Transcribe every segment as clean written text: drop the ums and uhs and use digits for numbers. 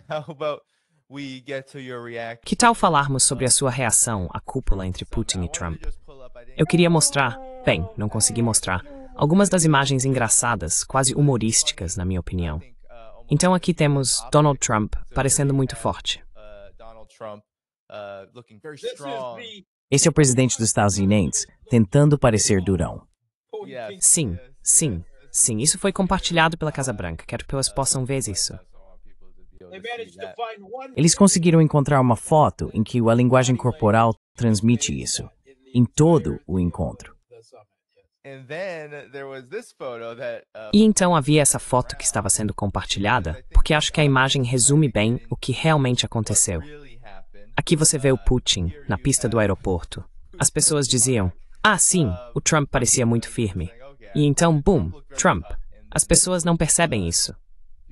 how about we get to your reaction? Que tal falarmos sobre a sua reação à cúpula entre Putin e Trump? Eu queria mostrar, bem, não consegui mostrar, algumas das imagens engraçadas, quase humorísticas, na minha opinião. Então aqui temos Donald Trump parecendo muito forte. Donald Trump looking very This is strong. the Esse é o presidente dos Estados Unidos, tentando parecer durão. Yes. Sim, sim, sim, isso foi compartilhado pela Casa Branca. Quero que pessoas possam ver isso. they managed to find one. Eles conseguiram encontrar uma foto em que a linguagem corporal transmite isso, em todo o encontro. The summit, yes. And then there was this photo that E então havia essa foto que estava sendo compartilhada, porque acho que a imagem resume bem o que realmente aconteceu. really happened. Aqui você vê o Putin, na pista do aeroporto. As pessoas diziam, ah sim, o Trump parecia muito firme. E então, boom, Trump. As pessoas não percebem isso.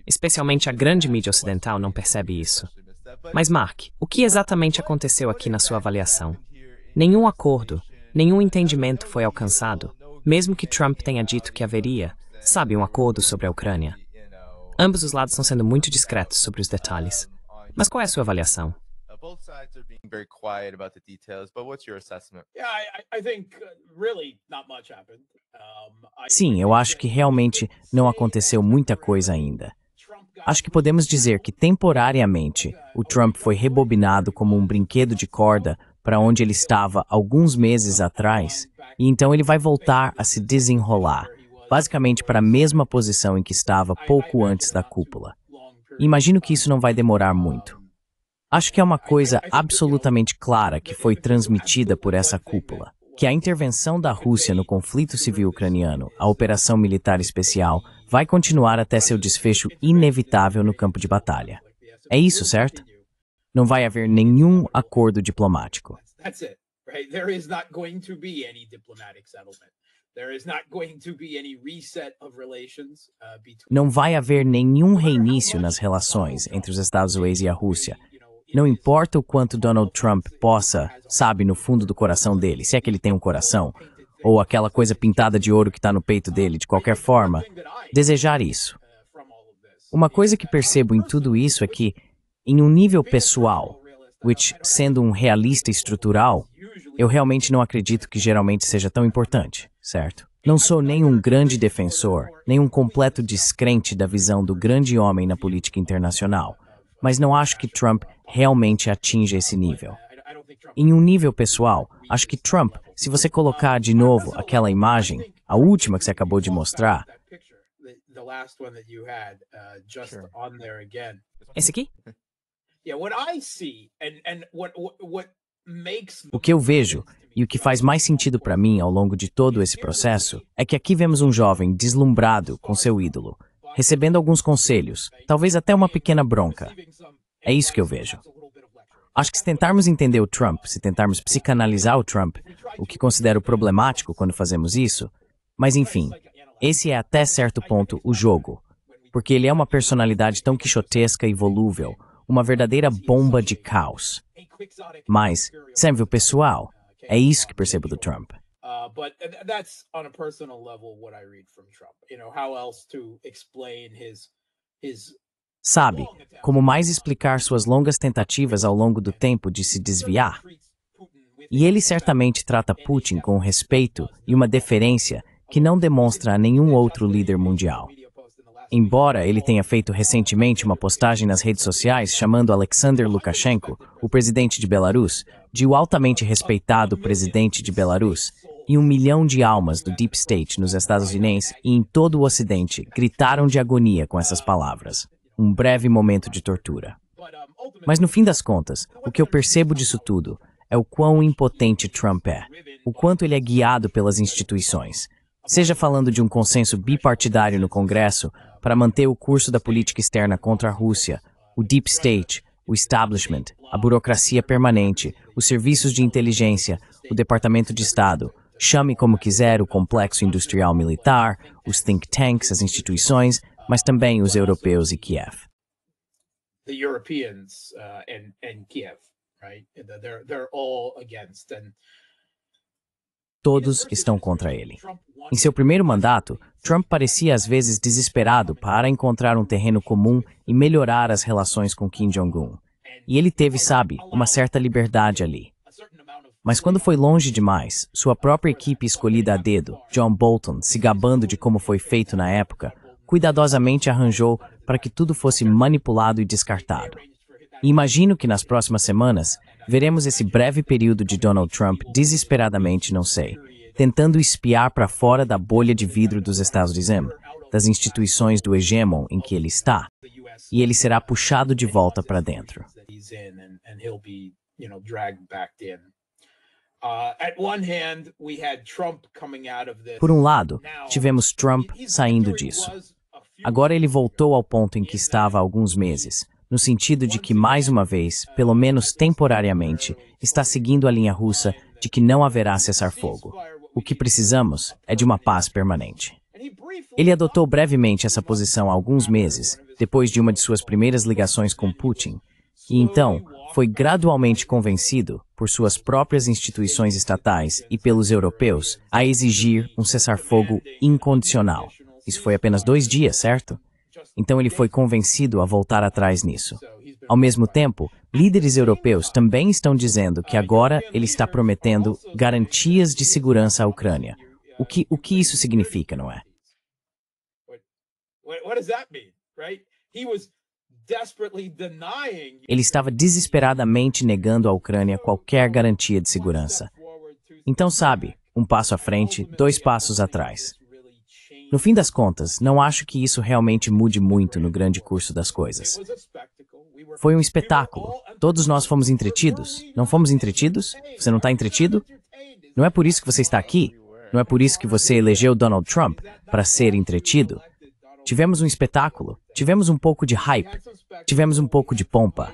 Especialmente a grande mídia ocidental não percebe isso. Mas Mark, o que exatamente aconteceu aqui na sua avaliação? Nenhum acordo, nenhum entendimento foi alcançado, mesmo que Trump tenha dito que haveria, sabe, um acordo sobre a Ucrânia. Ambos os lados estão sendo muito discretos sobre os detalhes. Mas qual é a sua avaliação? Both sides are being very quiet about the details, but what's your assessment? Yeah, I think really not much happened. Sim, eu acho que realmente não aconteceu muita coisa ainda. Acho que podemos dizer que temporariamente o Trump foi rebobinado como um brinquedo de corda para onde ele estava alguns meses atrás, e então ele vai voltar a se desenrolar, basicamente para a mesma posição em que estava pouco antes da cúpula. E imagino que isso não vai demorar muito. Acho que é uma coisa absolutamente clara que foi transmitida por essa cúpula, que a intervenção da Rússia no conflito civil ucraniano, a operação militar especial, vai continuar até seu desfecho inevitável no campo de batalha. É isso, certo? Não vai haver nenhum acordo diplomático. That's it, right? There is not going to be any diplomatic settlement. There is not going to be any reset of relations between. Não vai haver nenhum reinício nas relações entre os Estados Unidos e a Rússia. Não importa o quanto Donald Trump possa, sabe, no fundo do coração dele, se é que ele tem um coração, ou aquela coisa pintada de ouro que está no peito dele, de qualquer forma, desejar isso. Uma coisa que percebo em tudo isso é que, em um nível pessoal, which, sendo um realista estrutural, eu realmente não acredito que geralmente seja tão importante, certo? Não sou nem um grande defensor, nem um completo descrente da visão do grande homem na política internacional, mas não acho que Trump realmente atinja esse nível. Em um nível pessoal, acho que Trump, se você colocar de novo aquela imagem, a última que você acabou de mostrar, The last one that you had just on there again. Esse aqui? Yeah, what I see and what makes o que eu vejo e o que faz mais sentido para mim ao longo de todo esse processo é que aqui vemos um jovem deslumbrado com seu ídolo, recebendo alguns conselhos, talvez até uma pequena bronca. É isso que eu vejo. Acho que se tentarmos entender o Trump, se tentarmos psicanalizar o Trump, o que considero problemático quando fazemos isso, mas enfim, esse é até certo ponto o jogo, porque ele é uma personalidade tão quixotesca e volúvel, uma verdadeira bomba de caos. Mas, serve o pessoal, é isso que percebo do Trump. But that's on a personal level what I read from Trump. You know, how else to explain his Sabe, como mais explicar suas longas tentativas ao longo do tempo de se desviar? E ele certamente trata Putin com respeito e uma deferência que não demonstra a nenhum outro líder mundial. Embora ele tenha feito recentemente uma postagem nas redes sociais chamando Alexander Lukashenko, o presidente de Belarus, de o altamente respeitado presidente de Belarus, e 1 milhão de almas do Deep State nos Estados Unidos e em todo o Ocidente gritaram de agonia com essas palavras. Um breve momento de tortura. Mas no fim das contas, o que eu percebo disso tudo é o quão impotente Trump é, o quanto ele é guiado pelas instituições, seja falando de um consenso bipartidário no Congresso para manter o curso da política externa contra a Rússia, o Deep State, o establishment, a burocracia permanente, os serviços de inteligência, o Departamento de Estado, chame como quiser o complexo industrial militar, os think tanks, as instituições, mas também os europeus e Kiev. the Europeans and Kiev, right? They're all against and todos estão contra ele. Em seu primeiro mandato, Trump parecia às vezes desesperado para encontrar um terreno comum e melhorar as relações com Kim Jong-un. E ele teve, sabe, uma certa liberdade ali. Mas quando foi longe demais, sua própria equipe escolhida a dedo, John Bolton, se gabando de como foi feito na época, cuidadosamente arranjou para que tudo fosse manipulado e descartado. E imagino que nas próximas semanas, veremos esse breve período de Donald Trump desesperadamente, não sei, tentando espiar para fora da bolha de vidro dos Estados Unidos, das instituições do hegemon em que ele está, e ele será puxado de volta para dentro. Por um lado, tivemos Trump saindo disso. Agora ele voltou ao ponto em que estava há alguns meses, no sentido de que, mais uma vez, pelo menos temporariamente, está seguindo a linha russa de que não haverá cessar-fogo. O que precisamos é de uma paz permanente. Ele adotou brevemente essa posição há alguns meses, depois de uma de suas primeiras ligações com Putin, e então foi gradualmente convencido, por suas próprias instituições estatais e pelos europeus, a exigir um cessar-fogo incondicional. Isso foi apenas 2 dias, certo? Então ele foi convencido a voltar atrás nisso. Ao mesmo tempo, líderes europeus também estão dizendo que agora ele está prometendo garantias de segurança à Ucrânia. O que isso significa, não é? Ele estava desesperadamente negando à Ucrânia qualquer garantia de segurança. Então, sabe, um passo à frente, 2 passos atrás. No fim das contas, não acho que isso realmente mude muito no grande curso das coisas. Foi um espetáculo. Todos nós fomos entretidos. Não fomos entretidos? Você não está entretido? Não é por isso que você está aqui? Não é por isso que você elegeu Donald Trump para ser entretido? Tivemos um espetáculo. Tivemos um pouco de hype. Tivemos um pouco de pompa.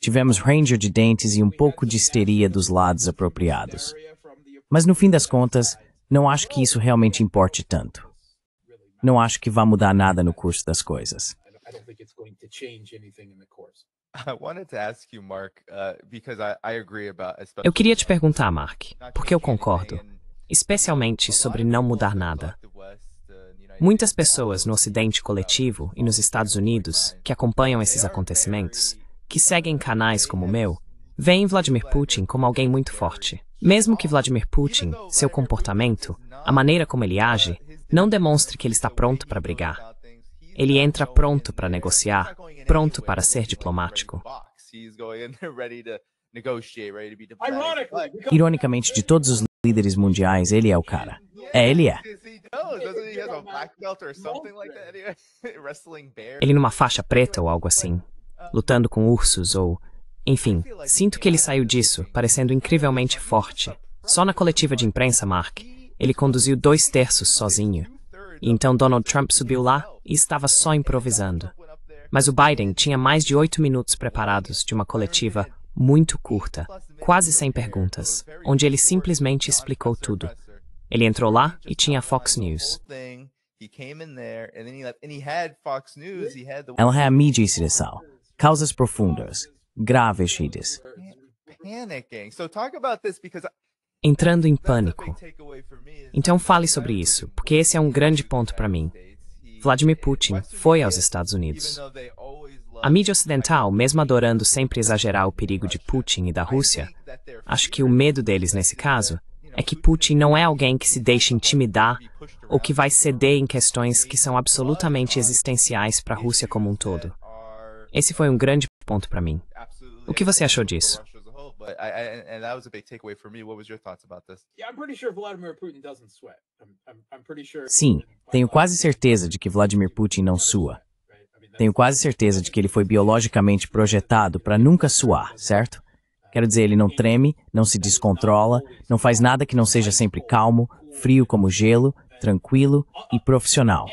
Tivemos ranger de dentes e um pouco de histeria dos lados apropriados. Mas no fim das contas, não acho que isso realmente importe tanto. Não acho que vá mudar nada no curso das coisas. Eu queria te perguntar, Mark, porque eu concordo, especialmente sobre não mudar nada. Muitas pessoas no Ocidente coletivo e nos Estados Unidos que acompanham esses acontecimentos, que seguem canais como o meu, veem Vladimir Putin como alguém muito forte. Mesmo que Vladimir Putin, seu comportamento, a maneira como ele age, não demonstre que ele está pronto para brigar. Ele entra pronto para negociar, pronto para ser diplomático. Ironicamente, de todos os líderes mundiais, ele é o cara. Ele é. Ele numa faixa preta ou algo assim, lutando com ursos ou... Enfim, sinto que ele saiu disso, parecendo incrivelmente forte. Só na coletiva de imprensa, Mark, ele conduziu 2/3 sozinho. E então Donald Trump subiu lá e estava só improvisando. Mas o Biden tinha mais de 8 minutos preparados de uma coletiva muito curta, quase sem perguntas, onde ele simplesmente explicou tudo. Ele entrou lá e tinha a Fox News. Ela é a mídia ocidental. Causas profundas, graves redes. Entrando em pânico. Então fale sobre isso, porque esse é um grande ponto para mim. Vladimir Putin foi aos Estados Unidos. A mídia ocidental, mesmo adorando sempre exagerar o perigo de Putin e da Rússia, acho que o medo deles nesse caso é que Putin não é alguém que se deixa intimidar ou que vai ceder em questões que são absolutamente existenciais para a Rússia como um todo. Esse foi um grande ponto para mim. O que você achou disso? Sim, tenho quase certeza de que Vladimir Putin não sua. Tenho quase certeza de que ele foi biologicamente projetado para nunca suar, certo? Quero dizer, ele não treme, não se descontrola, não faz nada que não seja sempre calmo, frio como gelo, tranquilo e profissional.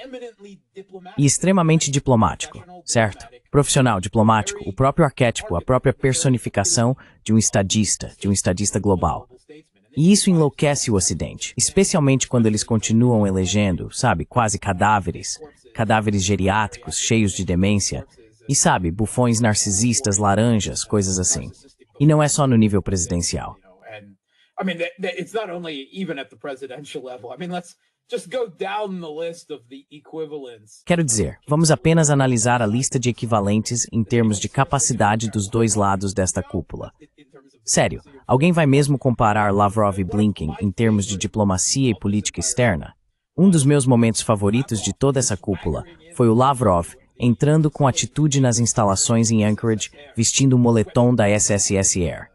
E extremamente diplomático, certo? Profissional, diplomático, o próprio arquétipo, a própria personificação de um estadista global. E isso enlouquece o Ocidente, especialmente quando eles continuam elegendo, sabe, quase cadáveres geriátricos cheios de demência, e sabe, bufões narcisistas, laranjas, coisas assim. E não é só no nível presidencial. I mean, it's not only even at the presidential level. I mean, let's just go down the list of the equivalents. Quero dizer, vamos apenas analisar a lista de equivalentes em termos de capacidade dos dois lados desta cúpula. Sério, alguém vai mesmo comparar Lavrov e Blinken em termos de diplomacia e política externa? Um dos meus momentos favoritos de toda essa cúpula foi o Lavrov entrando com atitude nas instalações em Anchorage, vestindo o moletom da SSSR.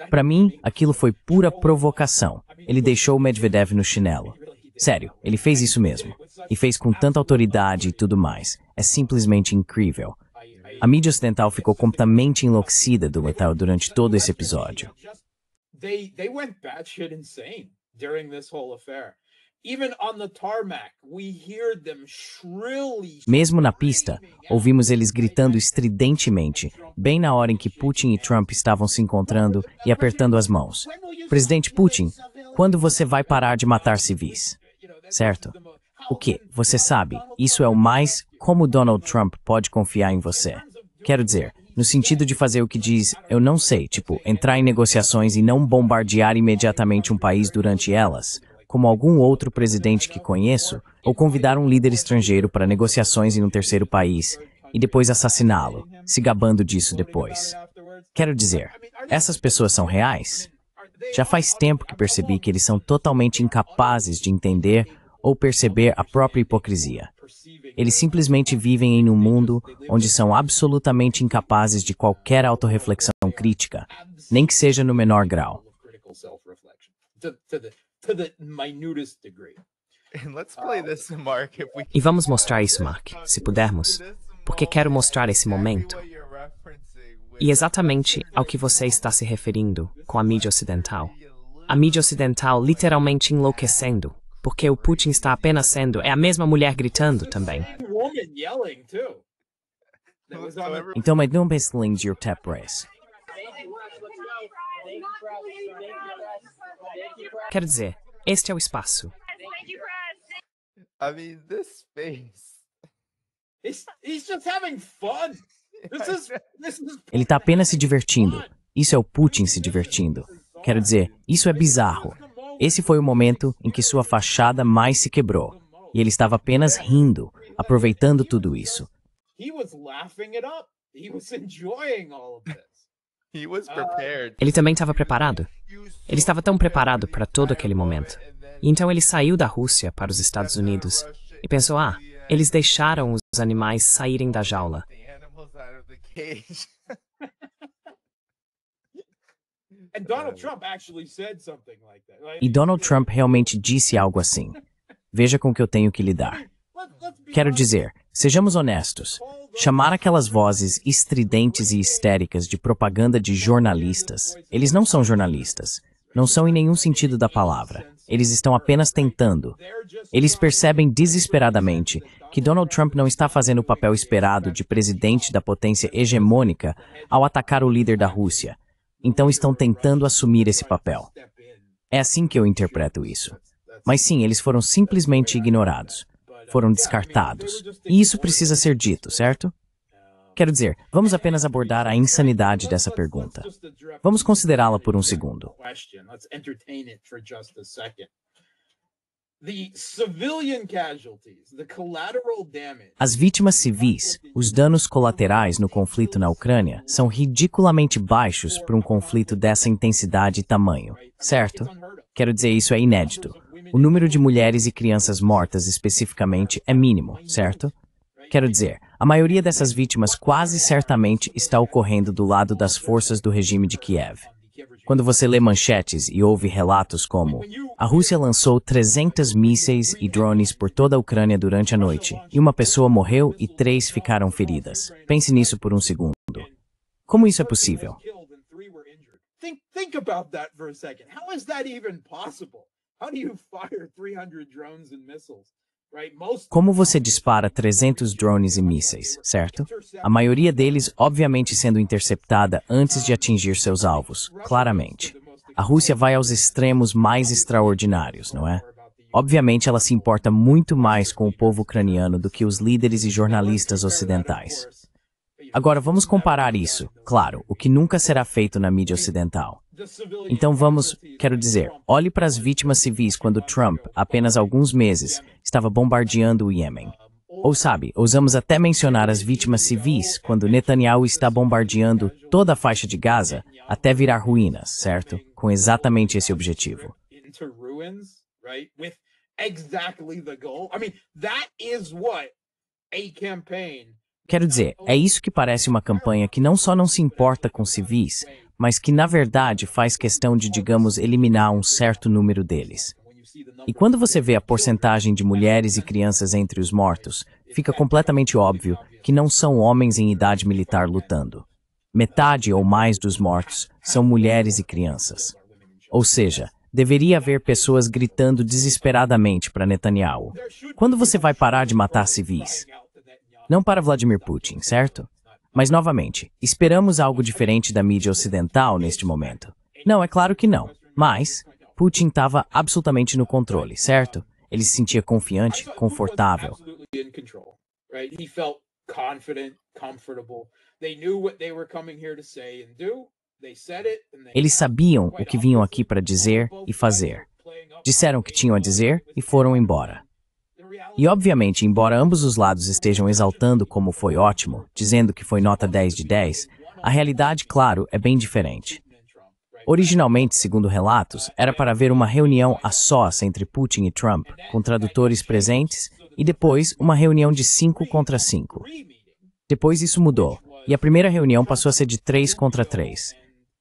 Para mim, aquilo foi pura provocação. Ele deixou o Medvedev no chinelo. Sério, ele fez isso mesmo. E fez com tanta autoridade e tudo mais. É simplesmente incrível. A mídia ocidental ficou completamente enlouquecida durante todo esse episódio. They went batshit insane during this whole affair. Even on the tarmac, we hear them shrilly. Mesmo na pista, ouvimos eles gritando estridentemente, bem na hora em que Putin e Trump estavam se encontrando e apertando as mãos. Presidente Putin, quando você vai parar de matar civis? Certo? O quê? Você sabe, isso é o mais como Donald Trump pode confiar em você. Quero dizer, no sentido de fazer o que diz, eu não sei, tipo, entrar em negociações e não bombardear imediatamente um país durante elas, como algum outro presidente que conheço, ou convidar um líder estrangeiro para negociações em um terceiro país e depois assassiná-lo, se gabando disso depois. Quero dizer, essas pessoas são reais? Já faz tempo que percebi que eles são totalmente incapazes de entender ou perceber a própria hipocrisia. Eles simplesmente vivem em um mundo onde são absolutamente incapazes de qualquer autorreflexão crítica, nem que seja no menor grau. E vamos mostrar isso, Mark, se pudermos, porque quero mostrar esse momento. E exatamente ao que você está se referindo com a mídia ocidental. A mídia ocidental literalmente enlouquecendo, porque o Putin está apenas sendo, é a mesma mulher gritando também. Então, mas não pensem de your tap race. Quero dizer, este é o espaço. I mean, this face. He's just having fun. This is Ele está apenas se divertindo. Isso é o Putin se divertindo. Quero dizer, isso é bizarro. Esse foi o momento em que sua fachada mais se quebrou. E ele estava apenas rindo, aproveitando tudo isso. He was laughing it up. He was enjoying all of this. He was prepared. Ele também estava preparado. Ele estava tão preparado para todo aquele momento. E então ele saiu da Rússia para os Estados Unidos e pensou, eles deixaram os animais saírem da jaula. The animals out of the cage. And Donald Trump actually said something like that. E Donald Trump realmente disse algo assim. Veja com o que eu tenho que lidar. Quero dizer, sejamos honestos. Chamar aquelas vozes estridentes e histéricas de propaganda de jornalistas. Eles não são jornalistas. Não são em nenhum sentido da palavra. Eles estão apenas tentando. Eles percebem desesperadamente que Donald Trump não está fazendo o papel esperado de presidente da potência hegemônica ao atacar o líder da Rússia. Então estão tentando assumir esse papel. É assim que eu interpreto isso. Mas sim, eles foram simplesmente ignorados. Foram descartados. E isso precisa ser dito, certo? Quero dizer, vamos apenas abordar a insanidade dessa pergunta. Vamos considerá-la por um segundo. As vítimas civis, os danos colaterais no conflito na Ucrânia, são ridiculamente baixos para um conflito dessa intensidade e tamanho, certo? Quero dizer, isso é inédito. O número de mulheres e crianças mortas especificamente é mínimo, certo? Quero dizer, a maioria dessas vítimas quase certamente está ocorrendo do lado das forças do regime de Kiev. Quando você lê manchetes e ouve relatos como a Rússia lançou 300 mísseis e drones por toda a Ucrânia durante a noite, e uma pessoa morreu e 3 ficaram feridas. Pense nisso por um segundo. Como isso é possível? Think about that for a second. How is that even possible? How do you fire 300 drones and missiles? Como você dispara 300 drones e mísseis, certo? A maioria deles, obviamente, sendo interceptada antes de atingir seus alvos, claramente. A Rússia vai aos extremos mais extraordinários, não é? Obviamente, ela se importa muito mais com o povo ucraniano do que os líderes e jornalistas ocidentais. Agora, vamos comparar isso, claro, o que nunca será feito na mídia ocidental. Então vamos, quero dizer, olhe para as vítimas civis quando Trump, há apenas alguns meses, estava bombardeando o Iêmen. Ou sabe, ousamos até mencionar as vítimas civis quando Netanyahu está bombardeando toda a faixa de Gaza até virar ruínas, certo? Com exatamente esse objetivo. Quero dizer, é isso que parece uma campanha que não só não se importa com civis, mas que na verdade faz questão de, digamos, eliminar um certo número deles. E quando você vê a porcentagem de mulheres e crianças entre os mortos, fica completamente óbvio que não são homens em idade militar lutando. Metade ou mais dos mortos são mulheres e crianças. Ou seja, deveria haver pessoas gritando desesperadamente para Netanyahu: quando você vai parar de matar civis? Não para Vladimir Putin, certo? Mas, novamente, esperamos algo diferente da mídia ocidental neste momento. Não, é claro que não. Mas Putin estava absolutamente no controle, certo? Ele se sentia confiante, confortável. Eles sabiam o que vinham aqui para dizer e fazer. Disseram o que tinham a dizer e foram embora. E, obviamente, embora ambos os lados estejam exaltando como foi ótimo, dizendo que foi nota 10 de 10, a realidade, claro, é bem diferente. Originalmente, segundo relatos, era para haver uma reunião a sós entre Putin e Trump, com tradutores presentes, e depois uma reunião de 5 contra 5. Depois isso mudou, e a primeira reunião passou a ser de 3 contra 3.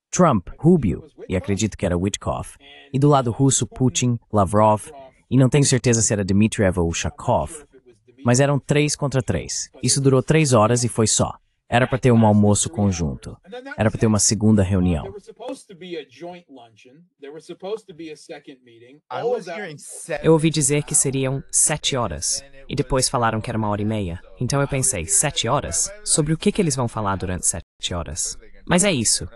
Trump, Rubio, e acredito que era Witkoff, e do lado russo Putin, Lavrov, e não tenho certeza se era Dmitriev ou Ushakov, mas eram 3 contra 3. Isso durou 3 horas e foi só. Era para ter um almoço conjunto. Era para ter uma segunda reunião. Eu ouvi dizer que seriam 7 horas, e depois falaram que era 1h30. Então eu pensei, 7 horas? Sobre o que eles vão falar durante 7 horas? Mas é isso.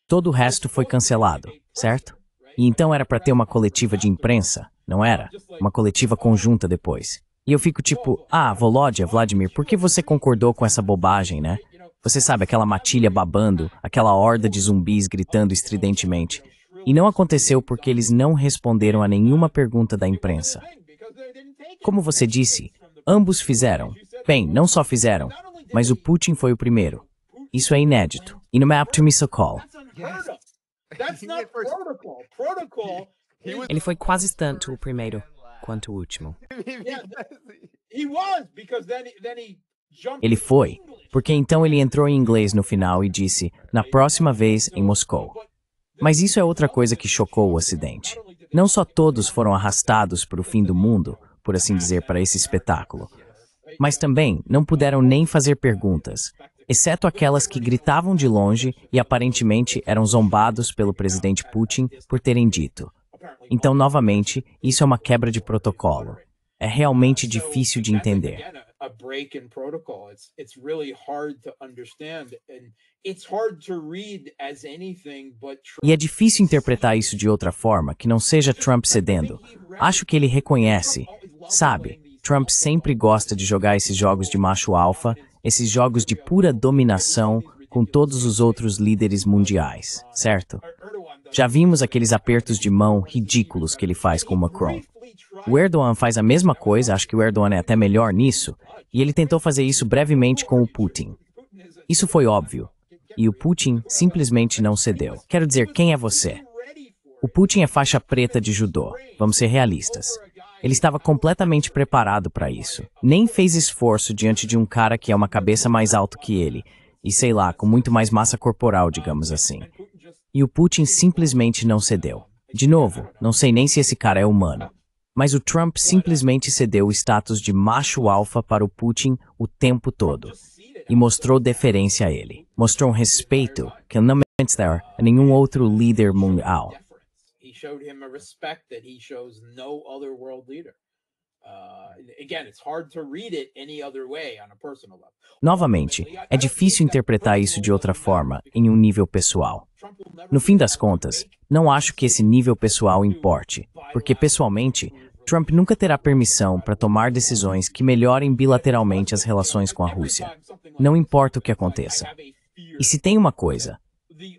Todo o resto foi cancelado, certo? E então era para ter uma coletiva de imprensa, não era? Uma coletiva conjunta depois. E eu fico tipo, Volodya, Vladimir, por que você concordou com essa bobagem, né? Você sabe, aquela matilha babando, aquela horda de zumbis gritando estridentemente. E não aconteceu porque eles não responderam a nenhuma pergunta da imprensa. Como você disse, ambos fizeram. Bem, não só fizeram, mas o Putin foi o primeiro. Isso é inédito. E no Map to Misokol. Ele foi quase tanto o primeiro quanto o último. Ele foi, porque então ele entrou em inglês no final e disse, na próxima vez em Moscou. Mas isso é outra coisa que chocou o Ocidente. Não só todos foram arrastados para o fim do mundo, por assim dizer, para esse espetáculo, mas também não puderam nem fazer perguntas, exceto aquelas que gritavam de longe e aparentemente eram zombados pelo presidente Putin por terem dito. Então, novamente, isso é uma quebra de protocolo. É realmente difícil de entender. E é difícil interpretar isso de outra forma, que não seja Trump cedendo. Acho que ele reconhece. Sabe, Trump sempre gosta de jogar esses jogos de macho alfa, esses jogos de pura dominação com todos os outros líderes mundiais, certo? Já vimos aqueles apertos de mão ridículos que ele faz com o Macron. O Erdogan faz a mesma coisa, acho que o Erdogan é até melhor nisso, e ele tentou fazer isso brevemente com o Putin. Isso foi óbvio, e o Putin simplesmente não cedeu. Quero dizer, quem é você? O Putin é faixa preta de judô, vamos ser realistas. Ele estava completamente preparado para isso. Nem fez esforço diante de um cara que é uma cabeça mais alto que ele, e sei lá, com muito mais massa corporal, digamos assim. E o Putin simplesmente não cedeu. De novo, não sei nem se esse cara é humano. Mas o Trump simplesmente cedeu o status de macho alfa para o Putin o tempo todo. E mostrou deferência a ele. Mostrou um respeito que não mencionou a nenhum outro líder mundial. Novamente, é difícil interpretar isso de outra forma, em um nível pessoal. No fim das contas, não acho que esse nível pessoal importe, porque, pessoalmente, Trump nunca terá permissão para tomar decisões que melhorem bilateralmente as relações com a Rússia. não importa o que aconteça. E se tem uma coisa,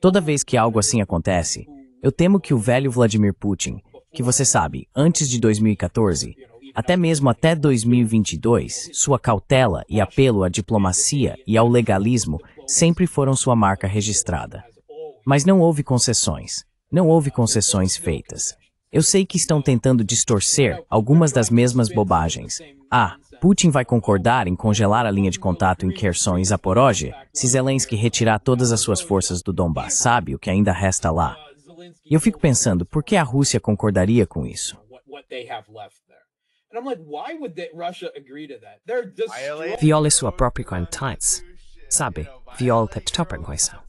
toda vez que algo assim acontece, eu temo que o velho Vladimir Putin, que você sabe, antes de 2014, até mesmo até 2022, sua cautela e apelo à diplomacia e ao legalismo sempre foram sua marca registrada. Mas não houve concessões. Não houve concessões feitas. Eu sei que estão tentando distorcer algumas das mesmas bobagens. Putin vai concordar em congelar a linha de contato em Kherson e Zaporozhye se Zelensky retirar todas as suas forças do Donbass, sabe, o que ainda resta lá. E eu fico pensando, por que a Rússia concordaria com isso? Viola sua própria Constituição. Sabe, viola a Constituição.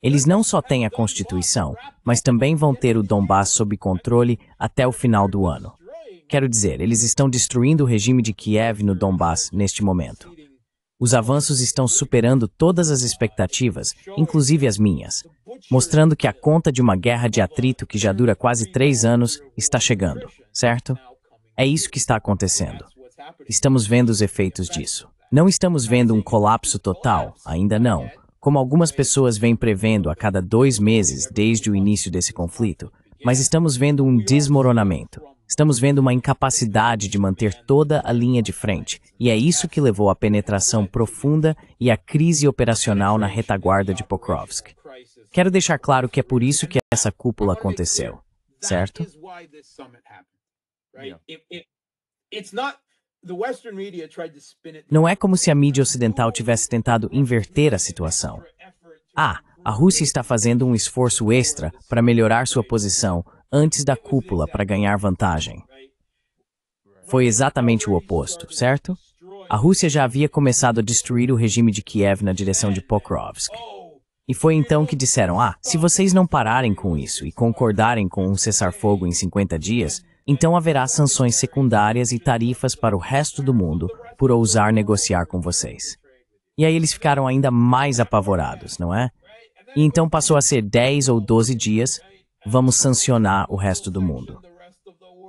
Eles não só têm a Constituição, mas também vão ter o Donbass sob controle até o final do ano. Quero dizer, eles estão destruindo o regime de Kiev no Donbass neste momento. Os avanços estão superando todas as expectativas, inclusive as minhas, mostrando que a conta de uma guerra de atrito que já dura quase 3 anos está chegando, certo? É isso que está acontecendo. Estamos vendo os efeitos disso. Não estamos vendo um colapso total, ainda não, como algumas pessoas vêm prevendo a cada 2 meses desde o início desse conflito, mas estamos vendo um desmoronamento. Estamos vendo uma incapacidade de manter toda a linha de frente, e é isso que levou à penetração profunda e à crise operacional na retaguarda de Pokrovsk. Quero deixar claro que é por isso que essa cúpula aconteceu, certo? Não é como se a mídia ocidental tivesse tentado inverter a situação. A Rússia está fazendo um esforço extra para melhorar sua posição antes da cúpula para ganhar vantagem. Foi exatamente o oposto, certo? A Rússia já havia começado a destruir o regime de Kiev na direção de Pokrovsk. E foi então que disseram, se vocês não pararem com isso e concordarem com um cessar-fogo em 50 dias, então haverá sanções secundárias e tarifas para o resto do mundo por ousar negociar com vocês. E aí eles ficaram ainda mais apavorados, não é? E então passou a ser 10 ou 12 dias, vamos sancionar o resto do mundo.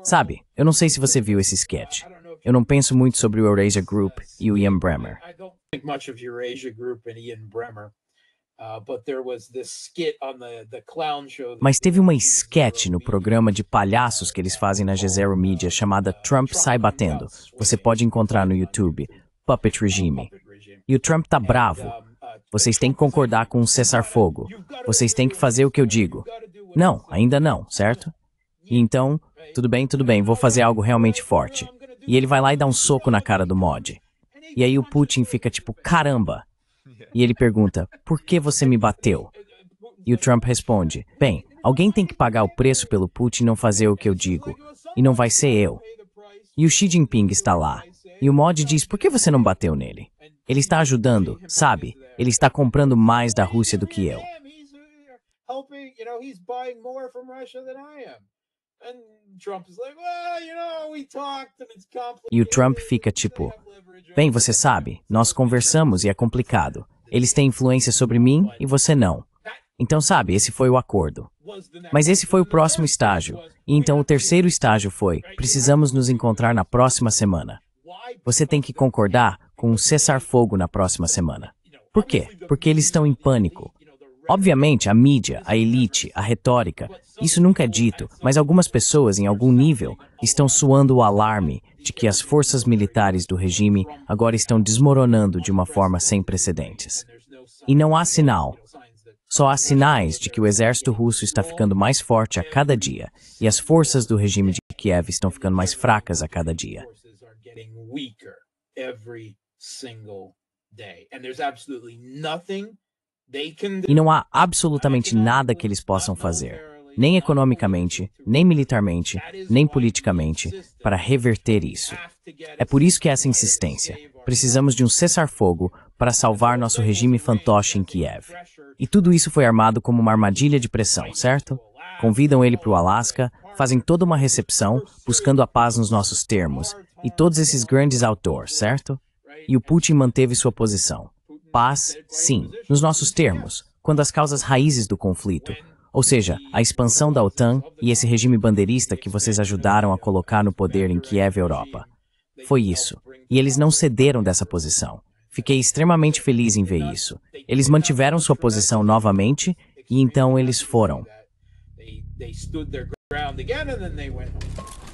Sabe, eu não sei se você viu esse sketch. Eu não penso muito sobre o Eurasia Group e o Ian Bremmer. Mas teve uma sketch no programa de palhaços que eles fazem na Jezero Media chamada Trump Sai Batendo. Você pode encontrar no YouTube, Puppet Regime. E o Trump tá bravo. Vocês têm que concordar com um cessar-fogo. Vocês têm que fazer o que eu digo. Não, ainda não, certo? E então, tudo bem, vou fazer algo realmente forte. E ele vai lá e dá um soco na cara do mod. E aí o Putin fica tipo, caramba! E ele pergunta, por que você me bateu? E o Trump responde, bem, alguém tem que pagar o preço pelo Putin não fazer o que eu digo. E não vai ser eu. E o Xi Jinping está lá. E o mod diz, por que você não bateu nele? Ele está ajudando, sabe? Ele está comprando mais da Rússia do que eu. E o Trump fica tipo, bem, você sabe, nós conversamos e é complicado. Eles têm influência sobre mim e você não. Então, sabe, esse foi o acordo. Mas esse foi o próximo estágio. E então o terceiro estágio foi, precisamos nos encontrar na próxima semana. Você tem que concordar com um cessar-fogo na próxima semana. Por quê? Porque eles estão em pânico. Obviamente, a mídia, a elite, a retórica, isso nunca é dito, mas algumas pessoas, em algum nível, estão soando o alarme de que as forças militares do regime agora estão desmoronando de uma forma sem precedentes. E não há sinal. Só há sinais de que o exército russo está ficando mais forte a cada dia e as forças do regime de Kiev estão ficando mais fracas a cada dia. E não há absolutamente nada que eles possam fazer, nem economicamente, nem militarmente, nem politicamente, para reverter isso. É por isso que essa insistência. Precisamos de um cessar-fogo para salvar nosso regime fantoche em Kiev. E tudo isso foi armado como uma armadilha de pressão, certo? Convidam ele para o Alasca, fazem toda uma recepção, buscando a paz nos nossos termos, e todos esses grandes outdoors, certo? E o Putin manteve sua posição. Paz, sim, nos nossos termos, quando as causas raízes do conflito, ou seja, a expansão da OTAN e esse regime bandeirista que vocês ajudaram a colocar no poder em Kiev, Europa. Foi isso. E eles não cederam dessa posição. Fiquei extremamente feliz em ver isso. Eles mantiveram sua posição novamente e então eles foram. They stood their ground again and then they went home.